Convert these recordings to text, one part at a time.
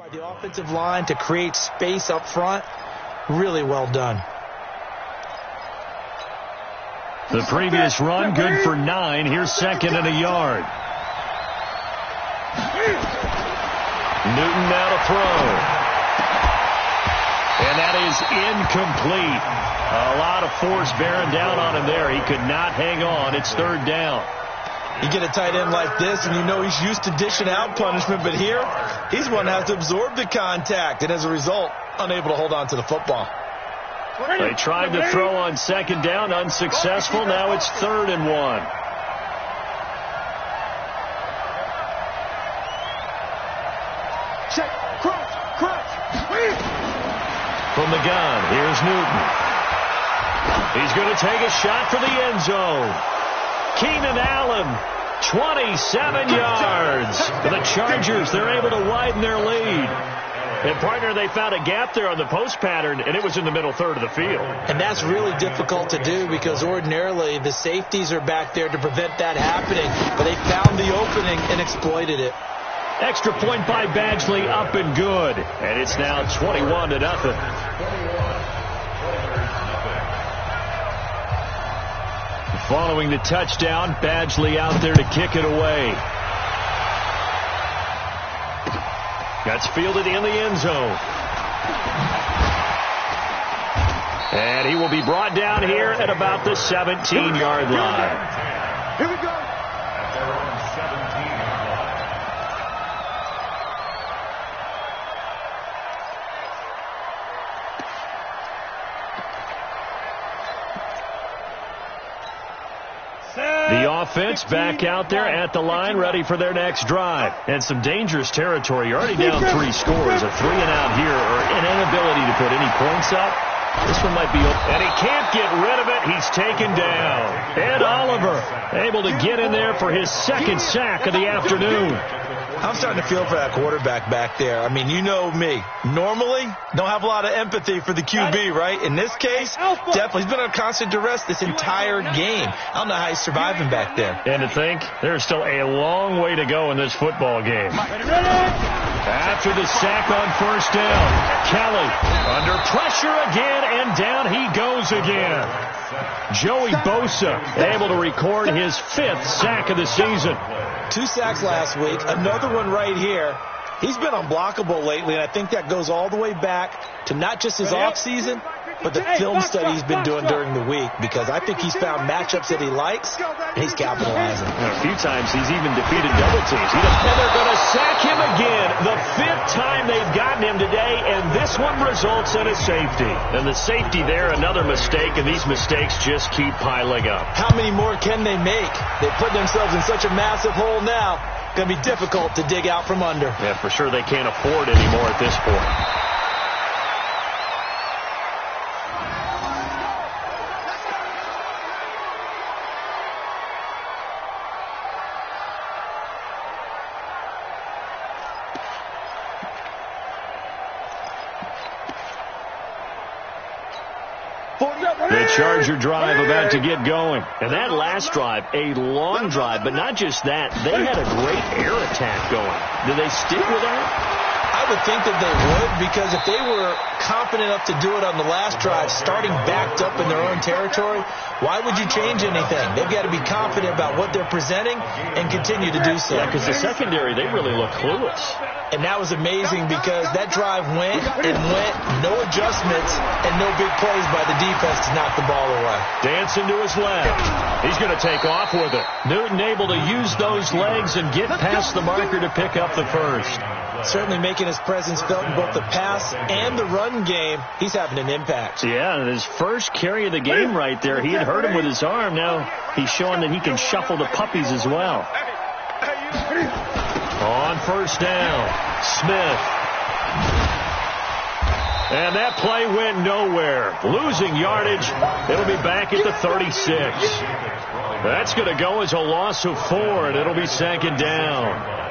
by the offensive line to create space up front. Really well done. The previous run, good for 9. Here's second and a yard. Newton now to throw. And that is incomplete. A lot of force bearing down on him there. He could not hang on. It's third down. You get a tight end like this, and you know he's used to dishing out punishment, but here, he's one that has to absorb the contact, and as a result, unable to hold on to the football. They tried to throw on second down, unsuccessful. Now it's 3rd and 1. Check, cross. From the gun, here's Newton. He's going to take a shot for the end zone. Keenan Allen, 27 yards. For the Chargers, they're able to widen their lead. And, partner, they found a gap there on the post pattern, and it was in the middle third of the field. And that's really difficult to do because ordinarily the safeties are back there to prevent that happening. But they found the opening and exploited it. Extra point by Badgley, up and good. And it's now 21-0. Following the touchdown, Badgley out there to kick it away. That's fielded in the end zone. And he will be brought down here at about the 17-yard line. Here we go. The offense back out there at the line, ready for their next drive. And some dangerous territory. You're already down 3 scores. A 3-and-out here, or an inability to put any points up. This one might be open. And he can't get rid of it. He's taken down. Ed Oliver able to get in there for his 2nd sack of the afternoon. I'm starting to feel for that quarterback back there. I mean, you know me. Normally, don't have a lot of empathy for the QB, right? In this case, definitely. He's been under constant duress this entire game. I don't know how he's surviving back there. And to think, there's still a long way to go in this football game. After the sack on first down, Kelly under pressure again, and down he goes again. Joey Bosa able to record his 5th sack of the season. 2 sacks last week, another one right here. He's been unblockable lately, and I think that goes all the way back to not just his offseason, but the film study he's been doing during the week, because I think he's found matchups that he likes, and he's capitalizing. And a few times he's even defeated double teams. And they're going to sack him again. The 5th time they've gotten him today, and this one results in a safety. And the safety there, another mistake, and these mistakes just keep piling up. How many more can they make? They put themselves in such a massive hole now. Going to be difficult to dig out from under. Yeah, for sure they can't afford anymore at this point. The Charger drive about to get going. And that last drive, a long drive, but not just that. They had a great air attack going. Did they stick with that? I would think that they would, because if they were confident enough to do it on the last drive, starting backed up in their own territory, why would you change anything? They've got to be confident about what they're presenting and continue to do so. Yeah, because the secondary, they really look clueless. And that was amazing because that drive went and went, no adjustments, and no big plays by the defense to knock the ball away. Dancing to his left. He's going to take off with it. Newton able to use those legs and get past the marker to pick up the first. Certainly making his presence felt in both the pass and the run game. He's having an impact. Yeah, his first carry of the game right there. He had hurt him with his arm. Now he's showing that he can shuffle the puppies as well. On first down, Smith. And that play went nowhere. Losing yardage. It'll be back at the 36. That's going to go as a loss of 4, and it'll be 2nd down.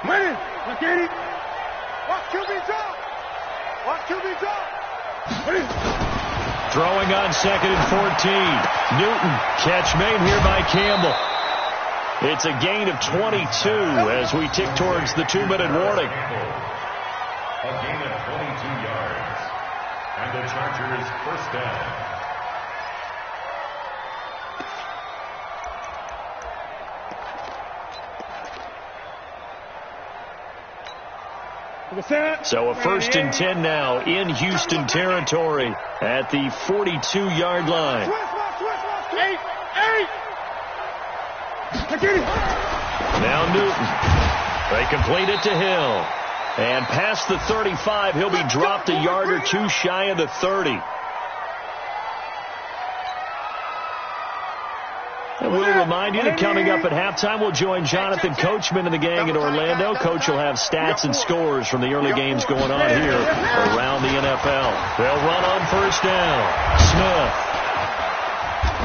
Money, look at it. Watch QB drop. Watch QB drop. Throwing on 2nd and 14. Newton, catch made here by Campbell. It's a gain of 22 as we tick towards the 2-minute warning. A gain of 22 yards. And the Chargers first down. So a 1st and 10 now in Houston territory at the 42-yard line. Now Newton. They complete it to Hill. And past the 35, he'll be dropped a yard or two shy of the 30. And we'll remind you that coming up at halftime, we'll join Jonathan Coachman and the gang in Orlando. Coach will have stats and scores from the early games going on here around the NFL. They'll run on 1st down. Smith.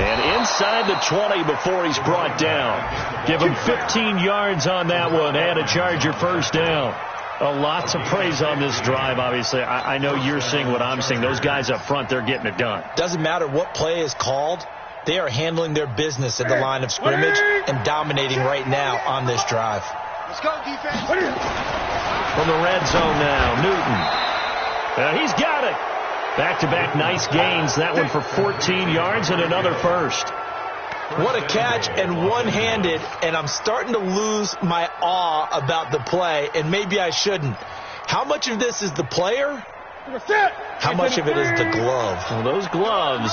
And inside the 20 before he's brought down. Give him 15 yards on that one and a Charger 1st down. Lots of praise on this drive, obviously. I know you're seeing what I'm seeing. Those guys up front, they're getting it done. Doesn't matter what play is called. They are handling their business at the line of scrimmage and dominating right now on this drive. Let's go, defense. From the red zone now, Newton. He's got it. Back-to-back nice gains. That one for 14 yards and another 1st. What a catch, and one-handed, and I'm starting to lose my awe about the play, and maybe I shouldn't. How much of this is the player? How much of it is the glove? Well, those gloves,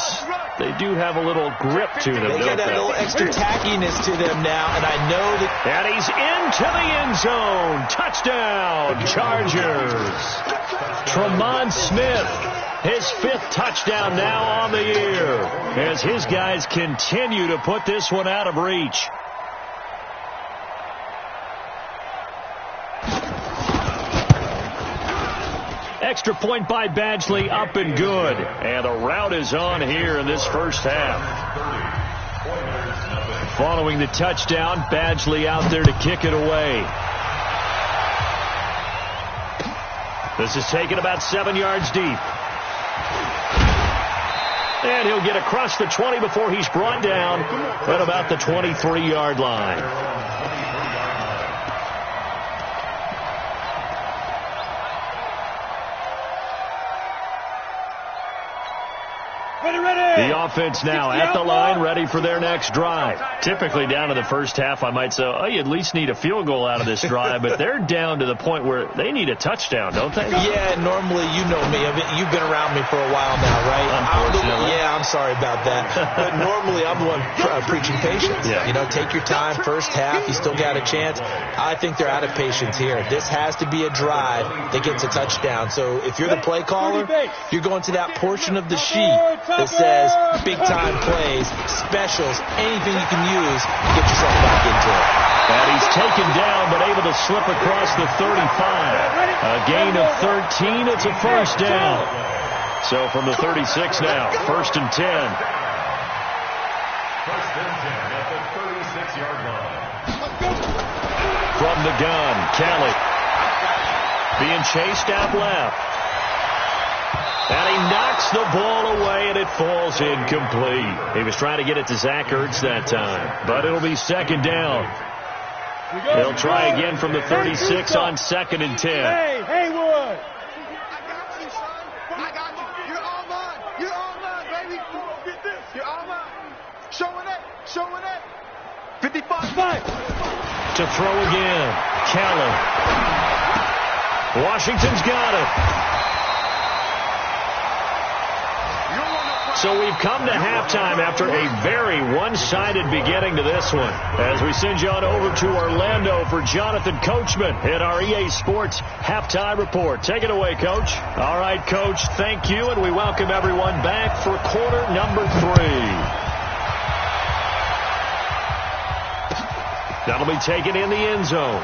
they do have a little grip to them, They got that little extra tackiness to them now, and I know that... And he's into the end zone. Touchdown, Chargers. Tremont Smith, his 5th touchdown now on the year, as his guys continue to put this one out of reach. Extra point by Badgley, up and good. And the rout is on here in this first half. Following the touchdown, Badgley out there to kick it away. This is taken about 7 yards deep. And he'll get across the 20 before he's brought down at about the 23-yard line. The offense now at the line, ready for their next drive. Typically down to the first half, I might say, oh, you at least need a field goal out of this drive, but they're down to the point where they need a touchdown, don't they? Yeah, normally, you know me. You've been around me for a while now, right? Unfortunately. I'm sorry about that. But normally, I'm the one preaching patience. Yeah. You know, take your time, first half, you still got a chance. I think they're out of patience here. This has to be a drive that gets a touchdown. So if you're the play caller, you're going to that portion of the sheet that says big-time plays, specials, anything you can use to get yourself back into it. And he's taken down, but able to slip across the 35. A gain of 13. It's a 1st down. So from the 36 now, 1st and 10. 1st and 10 at the 36-yard line. From the gun, Kelly. Being chased out left. And he knocks the ball away, and it falls incomplete. He was trying to get it to Zach Ertz that time, but it'll be 2nd down. They'll try again from the 36 on 2nd and 10. Hey, Haywood. I got you, son. I got you. You're all mine. You're all mine, baby. Get this. You're all mine. Showing it. Showing it. 55. To throw again. Keller. Washington's got it. So we've come to halftime after a very one-sided beginning to this one. As we send you on over to Orlando for Jonathan Coachman in our EA Sports Halftime Report. Take it away, Coach. All right, Coach, thank you, and we welcome everyone back for quarter number 3. That'll be taken in the end zone.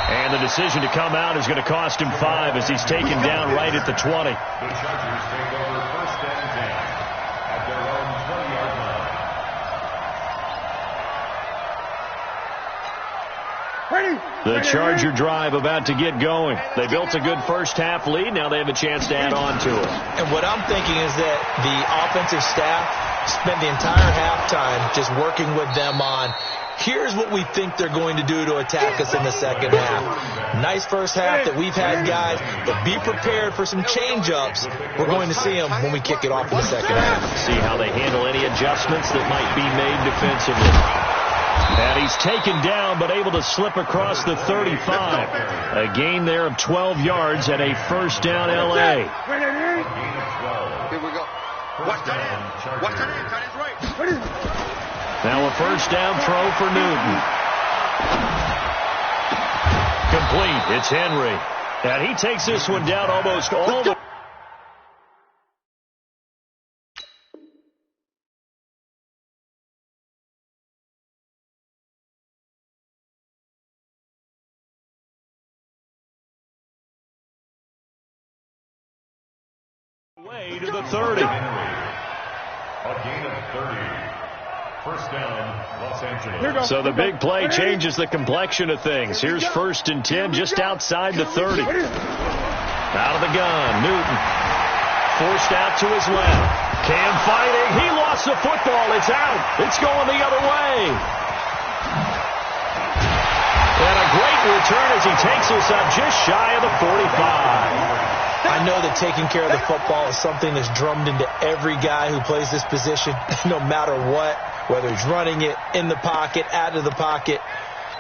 And the decision to come out is going to cost him 5 as he's taken down right at the 20. The Chargers take over 1st and 10 at their own 20-yard The Charger drive about to get going. They built a good first-half lead. Now they have a chance to add on to it. And what I'm thinking is that the offensive staff spent the entire halftime just working with them on, here's what we think they're going to do to attack us in the second half. Nice first half that we've had, guys, but be prepared for some change-ups. We're going to see them when we kick it off in the second half. See how they handle any adjustments that might be made defensively. And he's taken down, but able to slip across the 35. A gain there of 12 yards and a first down L.A. Here we go. Watch that in. Watch that in. That is right. Now a first down throw for Newton. Complete. It's Henry. And he takes this one down almost all the way to the 30. A gain of 30. First down, Los Angeles. So the big play changes the complexion of things. Here's 1st and 10 just outside the 30. Out of the gun, Newton. Forced out to his left. Cam fighting. He lost the football. It's out. It's going the other way. And a great return as he takes us up just shy of the 45. I know that taking care of the football is something that's drummed into every guy who plays this position, no matter what, whether he's running it, in the pocket, out of the pocket.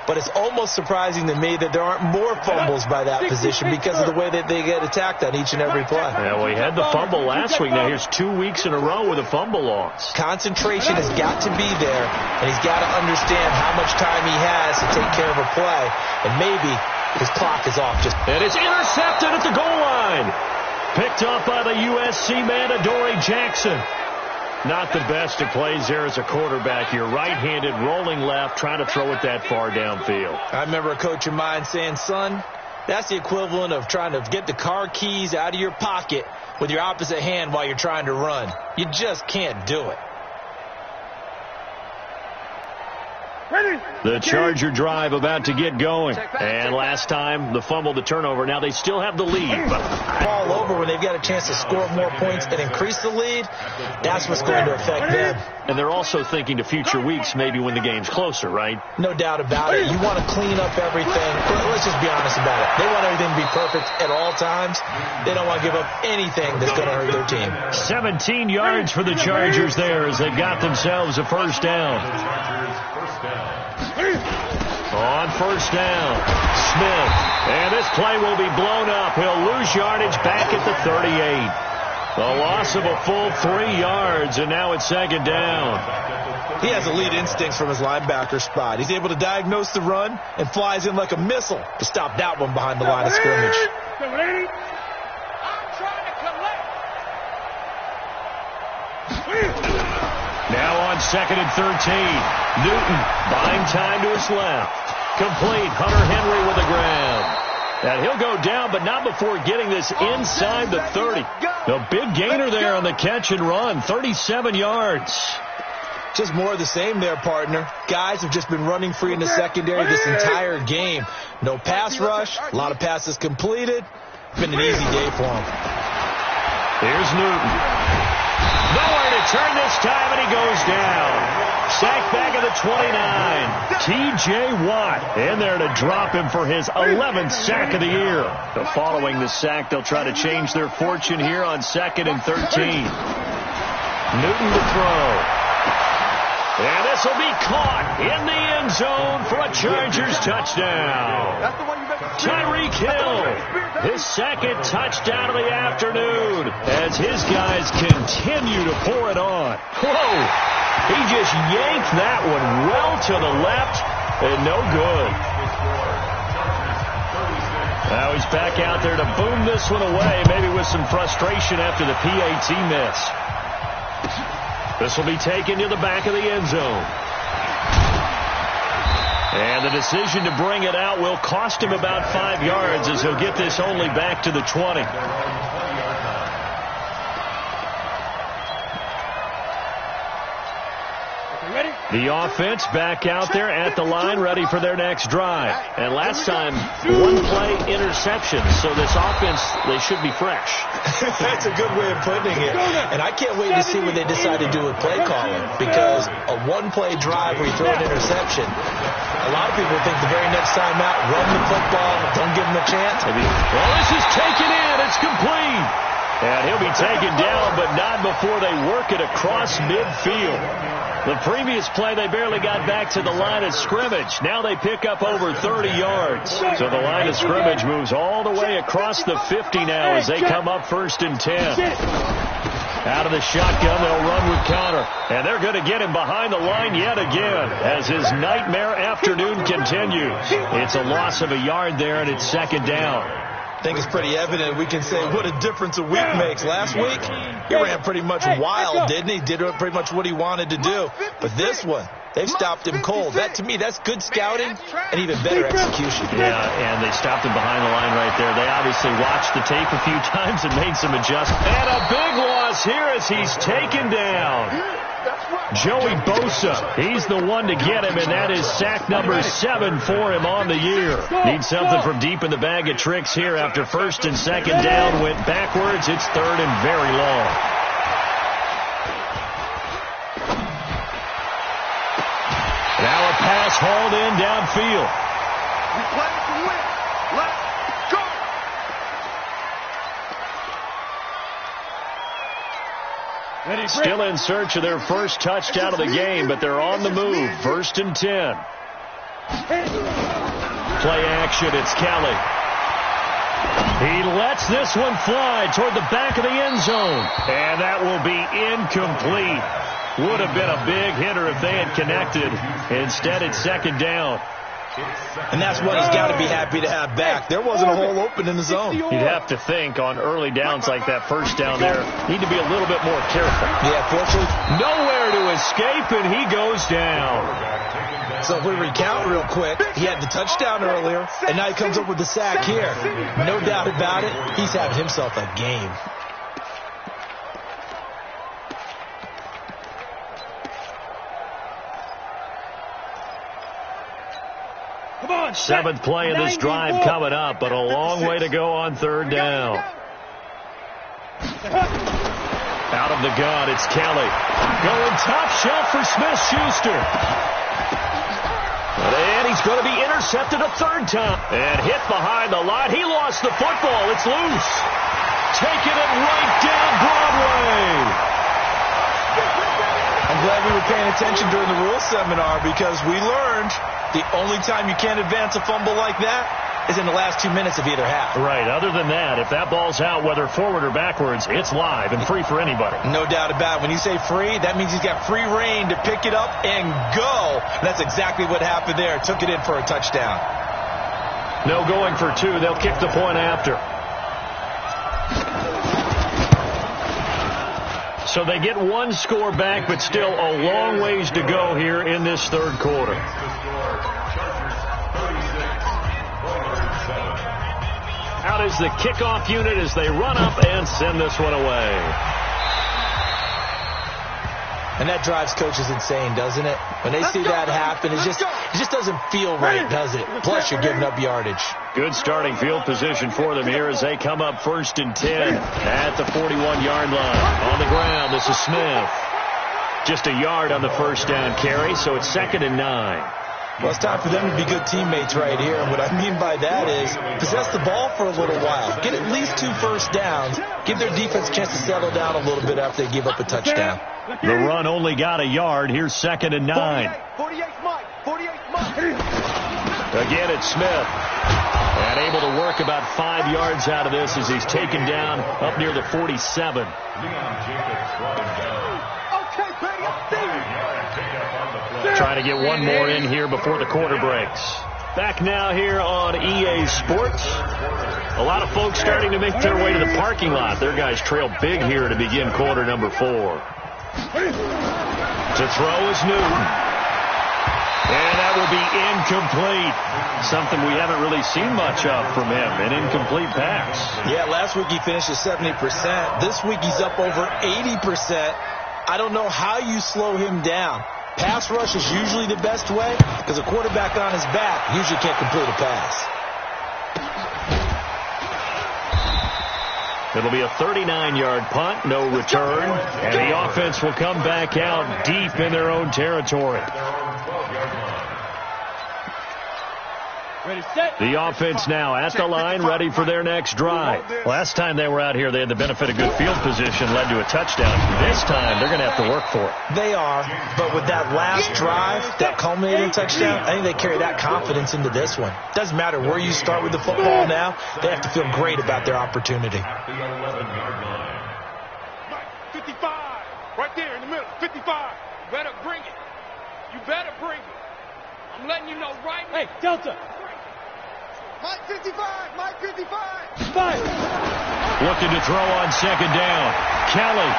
But it's almost surprising to me that there aren't more fumbles by that position because of the way that they get attacked on each and every play. Yeah, we had the fumble last week. Now here's 2 weeks in a row with a fumble loss. Concentration has got to be there, and he's got to understand how much time he has to take care of a play, and maybe his clock is off. And it's intercepted at the goal line. Picked up by the USC man, Adoree Jackson. Not the best of plays there as a quarterback here. Right-handed, rolling left, trying to throw it that far downfield. I remember a coach of mine saying, son, that's the equivalent of trying to get the car keys out of your pocket with your opposite hand while you're trying to run. You just can't do it. The Charger drive about to get going. And last time, the fumble, the turnover. Now they still have the lead. Ball over when they've got a chance to score more points and increase the lead. That's what's going to affect them. And they're also thinking to future weeks, maybe when the game's closer, right? No doubt about it. You want to clean up everything. Let's just be honest about it. They want everything to be perfect at all times. They don't want to give up anything that's going to hurt their team. 17 yards for the Chargers there as they've got themselves a first down. On first down, Smith. And this play will be blown up. He'll lose yardage back at the 38. A loss of a full 3 yards, and now it's second down. He has elite instincts from his linebacker spot. He's able to diagnose the run and flies in like a missile to stop that one behind the line of scrimmage. Now on 2nd and 13. Newton buying time to his left. Complete. Hunter Henry with the grab. And he'll go down, but not before getting this inside the 30. A big gainer there on the catch and run. 37 yards. Just more of the same there, partner. Guys have just been running free in the secondary this entire game. No pass rush. A lot of passes completed. Been an easy day for him. Here's Newton. Nowhere to turn this time, and he goes down. Sacked back at the 29. T.J. Watt in there to drop him for his 11th sack of the year. So following the sack, they'll try to change their fortune here on 2nd and 13. Newton to throw. And this will be caught in the end zone for a Chargers touchdown. Tyreek Hill, his second touchdown of the afternoon as his guys continue to pour it on. Whoa, he just yanked that one well to the left and no good. Now he's back out there to boom this one away, maybe with some frustration after the PAT miss. This will be taken to the back of the end zone. And the decision to bring it out will cost him about 5 yards as he'll get this only back to the 20. The offense back out there at the line, ready for their next drive. And last time, one play interception. So this offense, they should be fresh. That's a good way of putting it. And I can't wait to see what they decide to do with play calling. Because a one-play drive where you throw an interception, a lot of people think the very next time out, run the football, don't give them a chance. Well, this is taken in. It's complete. And he'll be taken down, but not before they work it across midfield. The previous play, they barely got back to the line of scrimmage. Now they pick up over 30 yards. So the line of scrimmage moves all the way across the 50 now as they come up 1st and 10. Out of the shotgun, they'll run with Connor. And they're going to get him behind the line yet again as his nightmare afternoon continues. It's a loss of a yard there, and it's 2nd down. I think it's pretty evident. We can say what a difference a week makes. Last week, he ran pretty much wild, didn't he? Did pretty much what he wanted to do. But this one, they've stopped him cold. That, to me, that's good scouting and even better execution. Yeah, and they stopped him behind the line right there. They obviously watched the tape a few times and made some adjustments. And a big loss here as he's taken down. Joey Bosa, he's the one to get him, and that is sack number 7 for him on the year. Needs something from deep in the bag of tricks here after 1st and 2nd down went backwards. It's 3rd and very long. Now a pass hauled in downfield. We play to win. Let's go. Still in search of their first touchdown of the game, but they're on the move. 1st and 10. Play action, it's Kelly. He lets this one fly toward the back of the end zone. And that will be incomplete. Would have been a big hitter if they had connected. Instead, it's 2nd down. And that's what he's got to be happy to have back. There wasn't a hole open in the zone. You'd have to think on early downs like that 1st down there, need to be a little bit more careful. Yeah, fortunately. Nowhere to escape, and he goes down. So if we recount real quick, he had the touchdown earlier, and now he comes up with the sack here. No doubt about it, he's having himself a game. Seventh play of this drive coming up, but a long way to go on 3rd down. Out of the gun, it's Kelly. Going top shelf for Smith-Schuster. And he's going to be intercepted a 3rd time. And hit behind the line. He lost the football. It's loose. Taking it right down Broadway. I'm glad we were paying attention during the rules seminar because we learned the only time you can't advance a fumble like that is in the last 2 minutes of either half. Right. Other than that, if that ball's out, whether forward or backwards, it's live and free for anybody. No doubt about it. When you say free, that means he's got free reign to pick it up and go. And that's exactly what happened there. Took it in for a touchdown. No going for 2. They'll kick the point after. So they get 1 score back, but still a long ways to go here in this 3rd quarter. Out is the kickoff unit as they run up and send this one away. And that drives coaches insane, doesn't it? When they see that happen, it just doesn't feel right, does it? Plus, you're giving up yardage. Good starting field position for them here as they come up 1st and 10 at the 41-yard line. On the ground, this is Smith. Just a yard on the 1st down carry, so it's 2nd and 9. Well, it's time for them to be good teammates right here. And what I mean by that is possess the ball for a little while. Get at least 2 first downs. Give their defense a chance to settle down a little bit after they give up a touchdown. The run only got a yard. Here's 2nd and 9. 48 Mike. 48 Mike. Again, it's Smith. And able to work about 5 yards out of this as he's taken down up near the 47. Trying to get 1 more in here before the quarter breaks. Back now here on EA Sports. A lot of folks starting to make their way to the parking lot. Their guys trail big here to begin quarter number 4. To throw is Newton. And that will be incomplete. Something we haven't really seen much of from him. An incomplete pass. Yeah, last week he finished at 70%. This week he's up over 80%. I don't know how you slow him down. Pass rush is usually the best way because a quarterback on his back usually can't complete a pass. It'll be a 39-yard punt, no return, and the offense will come back out deep in their own territory. Ready, set. The offense now at the line, ready for their next drive. Last time they were out here, they had the benefit of good field position, led to a touchdown. This time, they're going to have to work for it. They are, but with that last drive, that culminating touchdown, I think they carry that confidence into this one. Doesn't matter where you start with the football now, they have to feel great about their opportunity. At the 11-yard line. 55, right there in the middle, 55. You better bring it. You better bring it. I'm letting you know right now. Hey, Delta. Mike 55, Mike 55. Fire. Looking to throw on second down. Kelly.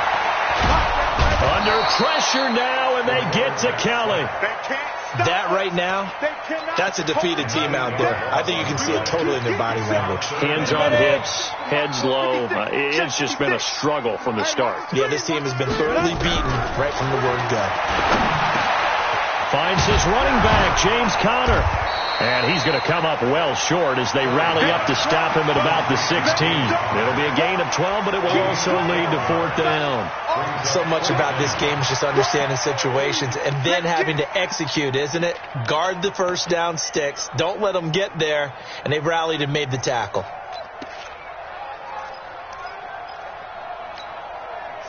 Under pressure now, and they get to Kelly. They can't stop. That right now, that's a defeated team out there. I think you can see it totally in their body language. Hands on hips, heads low. It's just been a struggle from the start. Yeah, this team has been thoroughly beaten right from the word go. Finds his running back, James Conner. And he's going to come up well short as they rally up to stop him at about the 16. It'll be a gain of 12, but it will also lead to fourth down. So much about this game is just understanding situations and then having to execute, isn't it? Guard the first down sticks. Don't let them get there. And they've rallied and made the tackle.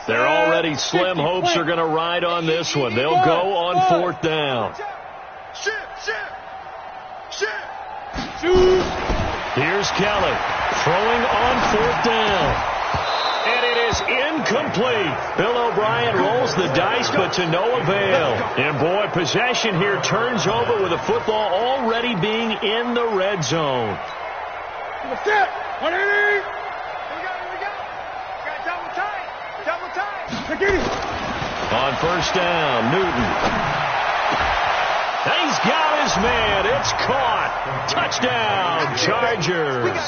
They're already slim hopes are going to ride on this one. They'll go on fourth down. Here's Kelly throwing on fourth down. And it is incomplete. Bill O'Brien rolls the dice, but to no avail. And boy, possession here turns over with the football already being in the red zone. On first down, Newton. He's got his man. It's caught. Touchdown, Chargers.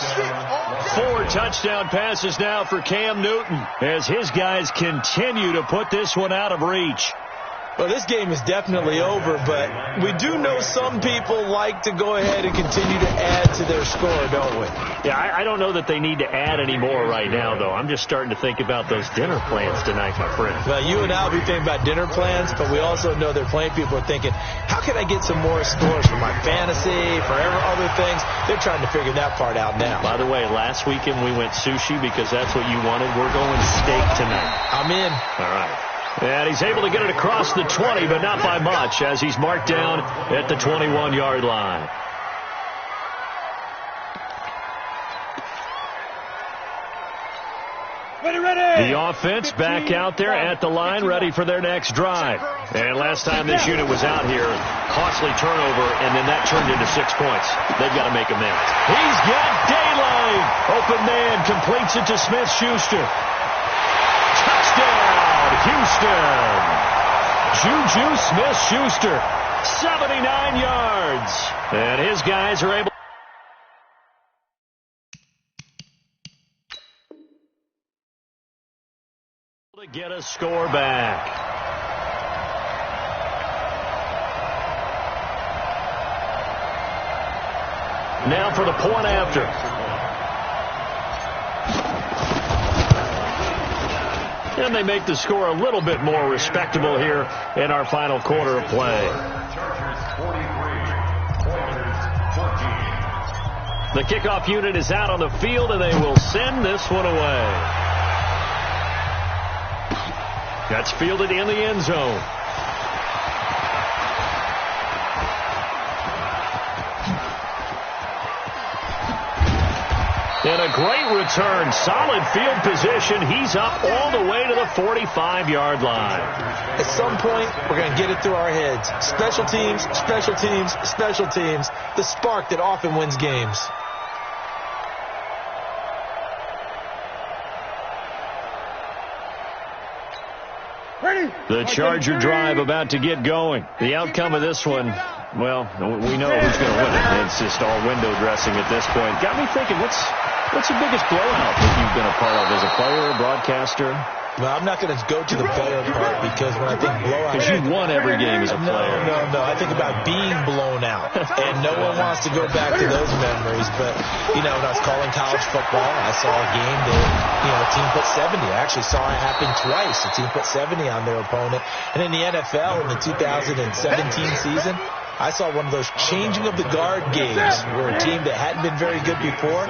4 touchdown passes now for Cam Newton as his guys continue to put this one out of reach. Well, this game is definitely over, but we do know some people like to go ahead and continue to add to their score, don't we? Yeah, I don't know that they need to add any more right now, though. I'm just starting to think about those dinner plans tonight, my friend. Well, you and I will be thinking about dinner plans, but we also know they're playing people are thinking, how can I get some more scores for my fantasy, for other things? They're trying to figure that part out now. By the way, last weekend we went sushi because that's what you wanted. We're going steak tonight. I'm in. All right. And he's able to get it across the 20, but not by much, as he's marked down at the 21-yard line. Ready. The offense back out there at the line, ready for their next drive. And last time this unit was out here, costly turnover, and then that turned into 6 points. They've got to make amends. He's got daylight. Open man completes it to Smith-Schuster. Touchdown, Houston. Juju Smith-Schuster, 79 yards. And his guys are able to get a score back. Now for the point after. And they make the score a little bit more respectable here in our final quarter of play. The kickoff unit is out on the field, and they will send this one away. That's fielded in the end zone. And a great return. Solid field position. He's up all the way to the 45-yard line. At some point, we're going to get it through our heads. Special teams, special teams, special teams. The spark that often wins games. The Charger drive about to get going. The outcome of this one, well, we know who's going to win it. It's just all window dressing at this point. Got me thinking, what's What's the biggest blowout that you've been a part of as a player, broadcaster? Well, I'm not going to go to the player part because when I think blowout... Because you won every game as a player. No. I think about being blown out. And no one wants to go back to those memories. But, when I was calling college football, I saw a game that, a team put 70. I actually saw it happen twice. A team put 70 on their opponent. And in the NFL, in the 2017 season, I saw one of those changing of the guard games where a team that hadn't been very good before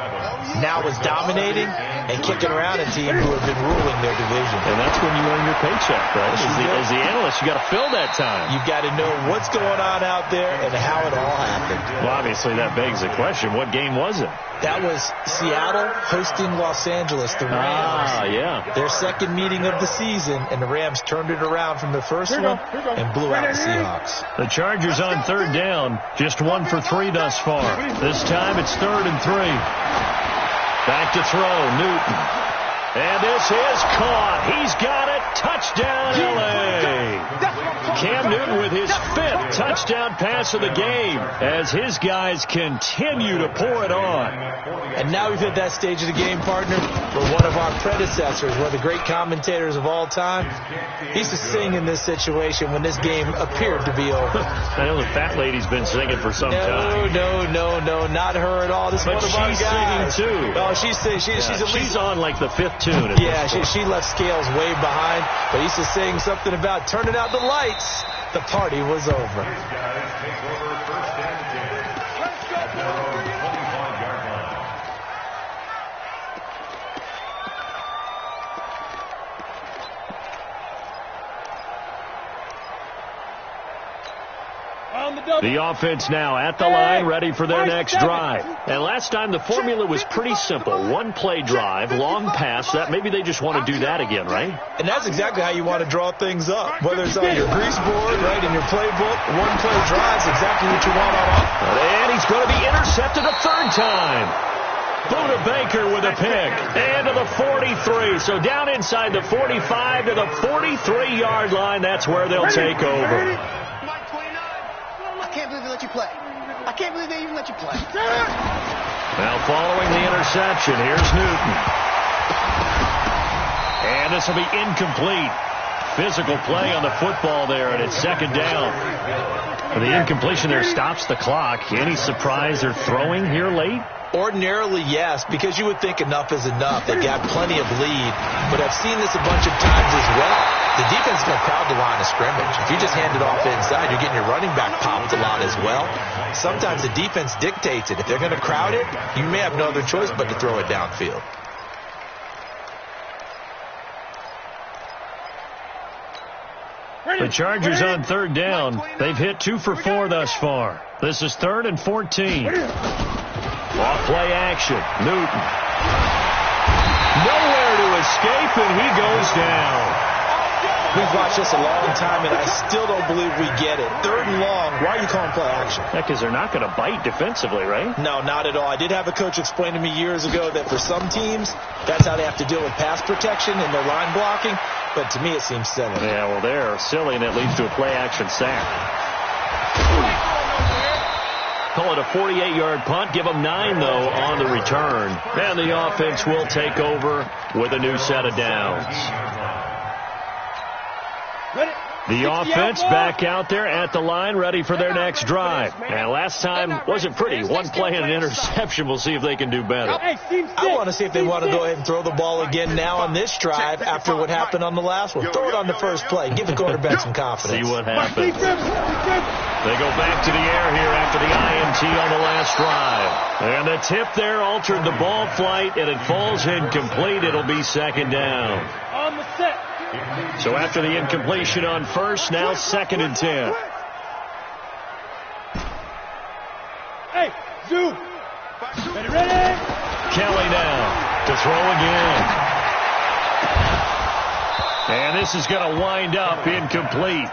now was dominating and kicking around a team who had been ruling their division. And that's when you earn your paycheck, right? As the analyst, you got to fill that time. You've got to know what's going on out there and how it all happened. Well, obviously that begs the question, what game was it? That was Seattle hosting Los Angeles, the Rams. Yeah. Their second meeting of the season, and the Rams turned it around from the first one and blew out the Seahawks. The Chargers on third down, just 1 for 3 thus far. This time it's 3rd and 3. Back to throw, Newton. And this is caught. He's got it. Touchdown, L.A. Cam Newton with his 5th touchdown pass of the game as his guys continue to pour it on. And now we've hit that stage of the game, partner, where one of our predecessors, one of the great commentators of all time, he used to sing in this situation when this game appeared to be over. I know the fat lady's been singing for some time. No, not her at all. This is one of our guys. She's singing, too. Oh, she's singing. She's on like the 5th tune. Yeah, she left Scales way behind, but he used to sing something about turning out the lights. The party was over. The offense now at the line, ready for their next drive. And last time the formula was pretty simple. 1-play drive, long pass. That maybe they just want to do that again, right? And that's exactly how you want to draw things up. Whether it's on your grease board, right, in your playbook, 1-play drive is exactly what you want on offense. And he's going to be intercepted a 3rd time. Buda Baker with a pick. And to the 43. So down inside the 45 to the 43-yard line. That's where they'll take over. I can't believe they let you play. I can't believe they even let you play. Now following the interception, here's Newton. And this will be incomplete. Physical play on the football there, and it's 2nd down. And the incompletion there stops the clock. Any surprise they're throwing here late? Ordinarily, yes, because you would think enough is enough. They've got plenty of lead, but I've seen this a bunch of times as well. The defense is going to crowd the line of scrimmage. If you just hand it off inside, you're getting your running back popped a lot as well. Sometimes the defense dictates it. If they're going to crowd it, you may have no other choice but to throw it downfield. The Chargers on 3rd down. They've hit 2 for 4 thus far. This is 3rd and 14. Off play action. Newton. Nowhere to escape, and he goes down. We've watched this a long time, and I still don't believe we get it. 3rd and long. Why are you calling play action? Yeah, because they're not going to bite defensively, right? No, not at all. I did have a coach explain to me years ago that for some teams, that's how they have to deal with pass protection and their line blocking. But to me, it seems silly. Yeah, well, they're silly, and it leads to a play action sack. Call it a 48-yard punt. Give them 9, though, on the return. And the offense will take over with a new set of downs. The offense back out there at the line, ready for their next drive. And last time wasn't pretty. 1 play and an interception. We'll see if they can do better. I want to see if they want to go ahead and throw the ball again now on this drive after what happened on the last one. Throw it on the first play. Give the quarterback some confidence. See what happens. They go back to the air here after the INT on the last drive. And the tip there altered the ball flight, and it falls incomplete. It'll be 2nd down. On the set. So after the incompletion on 1st, now 2nd and 10. Hey, Zoo. Ready? Kelly now to throw again. And this is going to wind up incomplete.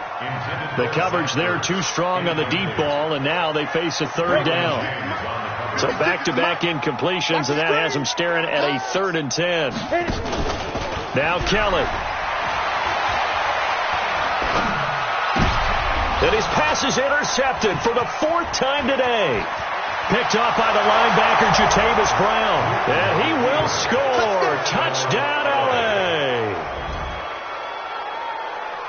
The coverage there too strong on the deep ball, and now they face a 3rd down. So back-to-back incompletions, and that has them staring at a 3rd and 10. Now Kelly. And his pass is intercepted for the 4th time today. Picked off by the linebacker, Jatavis Brown. And he will score. Touchdown, L.A.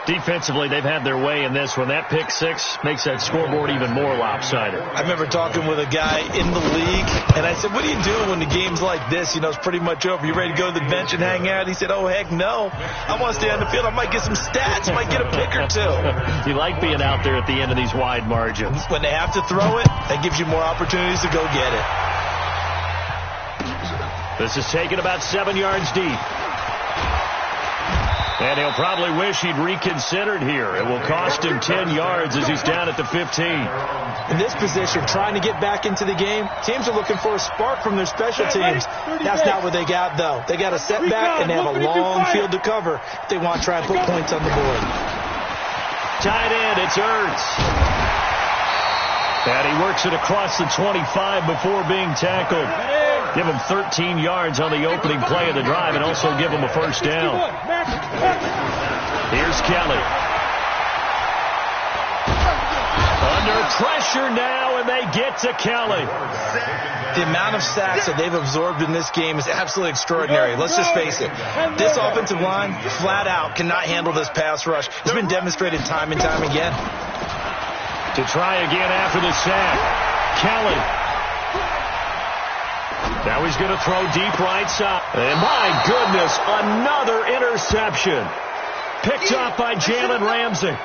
Defensively, they've had their way in this one. That pick six makes that scoreboard even more lopsided. I remember talking with a guy in the league, and I said, what do you do when the game's like this? You know, it's pretty much over. You ready to go to the bench and hang out? He said, oh, heck no. I want to stay on the field. I might get some stats. Might get a pick or two. You like being out there at the end of these wide margins. When they have to throw it, that gives you more opportunities to go get it. This is taken about 7 yards deep. And he'll probably wish he'd reconsidered here. It will cost him 10 yards as he's down at the 15. In this position, trying to get back into the game, teams are looking for a spark from their special teams. That's not what they got, though. They got a setback, and they have a long field to cover if they want to try and put points on the board. Tight end, it's Ertz. And he works it across the 25 before being tackled. Give him 13 yards on the opening play of the drive and also give him a first down. Here's Kelly. Under pressure now, and they get to Kelly. The amount of sacks that they've absorbed in this game is absolutely extraordinary. Let's just face it. This offensive line, flat out, cannot handle this pass rush. It's been demonstrated time and time again. To try again after the sack. Kelly. Now he's going to throw deep right side. And my goodness, another interception. Picked off by Jalen Ramsey.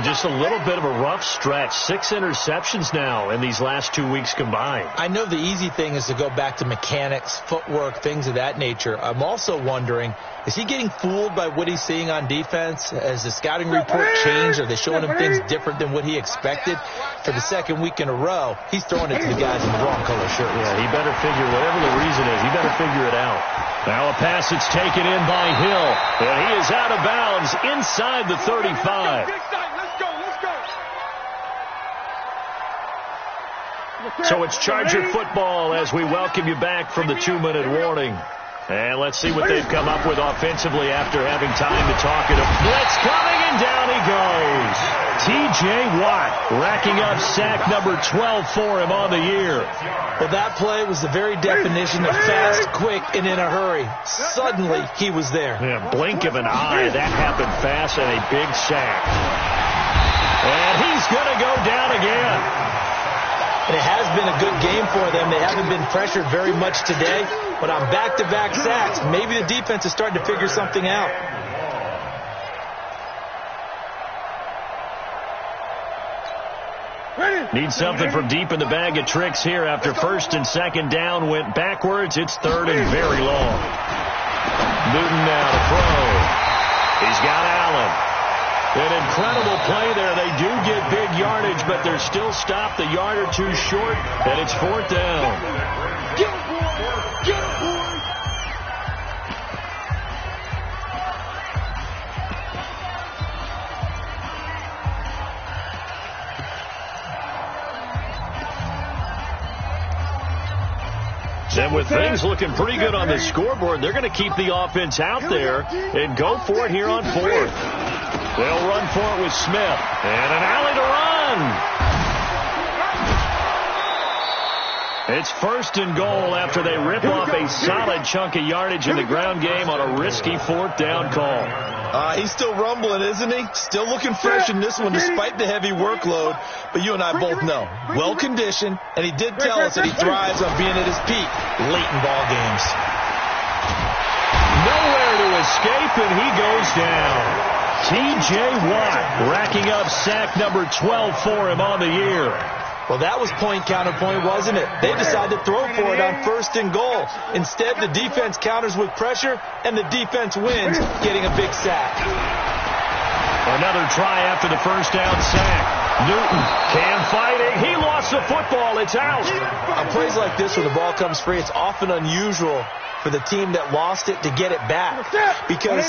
Just a little bit of a rough stretch. 6 interceptions now in these last 2 weeks combined. I know the easy thing is to go back to mechanics, footwork, things of that nature. I'm also wondering, is he getting fooled by what he's seeing on defense? Has the scouting report changed? Are they showing him things different than what he expected? For the second week in a row, he's throwing it to the guys in the wrong color shirts. Yeah, he better figure, whatever the reason is, he better figure it out. Now a pass that's taken in by Hill. And he is out of bounds inside the 35. So it's Charger football as we welcome you back from the 2-minute warning. And let's see what they've come up with offensively after having time to talk it up. Blitz coming, and down he goes. T.J. Watt racking up sack number 12 for him on the year. Well, that play was the very definition of fast, quick, and in a hurry. Suddenly, he was there. Yeah, blink of an eye. That happened fast, and a big sack. And he's going to go down again. And it has been a good game for them. They haven't been pressured very much today. But on back-to-back sacks, maybe the defense is starting to figure something out. Need something from deep in the bag of tricks here after first and second down went backwards. It's third and very long. Newton now to throw. He's got Allen. An incredible play there. They do get big yardage, but they're still stopped a yard or two short, and it's fourth down. Get it, boy! Get it, boy! And with things looking pretty good on the scoreboard, they're going to keep the offense out there and go for it here on fourth. They'll run for it with Smith. And an alley to run. It's first and goal after they rip off a solid chunk of yardage in the ground game on a risky fourth down call. He's still rumbling, isn't he? Still looking fresh in this one despite the heavy workload. But you and I both know, well-conditioned, and he did tell us that he thrives on being at his peak late in ball games. Nowhere to escape, and he goes down. T.J. Watt racking up sack number 12 for him on the year. Well, that was point-counterpoint, wasn't it? They decided to throw for it on first and goal. Instead, the defense counters with pressure, and the defense wins, getting a big sack. Another try after the first down sack. Newton can fight it. He lost the football. It's out. On plays like this where the ball comes free, it's often unusual for the team that lost it to get it back. Because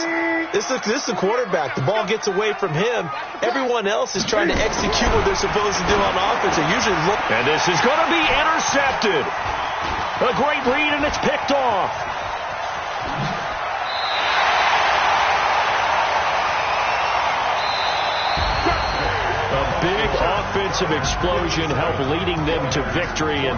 this is the quarterback. The ball gets away from him. Everyone else is trying to execute what they're supposed to do on offense. They usually look. And this is going to be intercepted. A great read, and it's picked off. A big offensive explosion help leading them to victory. And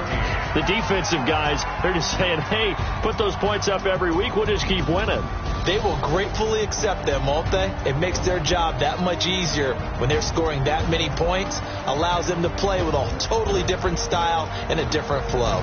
the defensive guys, they're just saying, hey, put those points up every week. We'll just keep winning. They will gratefully accept them, won't they? It makes their job that much easier when they're scoring that many points. Allows them to play with a totally different style and a different flow.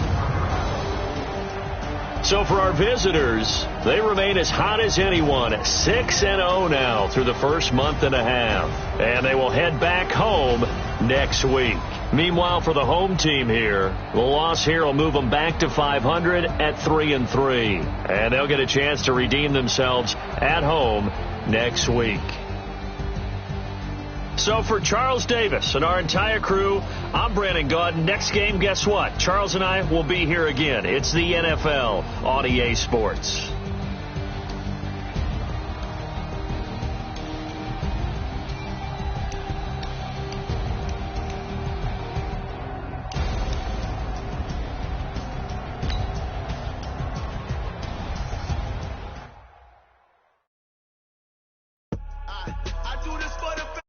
So for our visitors, they remain as hot as anyone, 6-0 now through the first month and a half. And they will head back home next week. Meanwhile, for the home team here, the loss here will move them back to 500 at 3-3. And they'll get a chance to redeem themselves at home next week. So for Charles Davis and our entire crew, I'm Brandon Gaudin. Next game, guess what? Charles and I will be here again. It's the NFL on EA Sports. I do this for the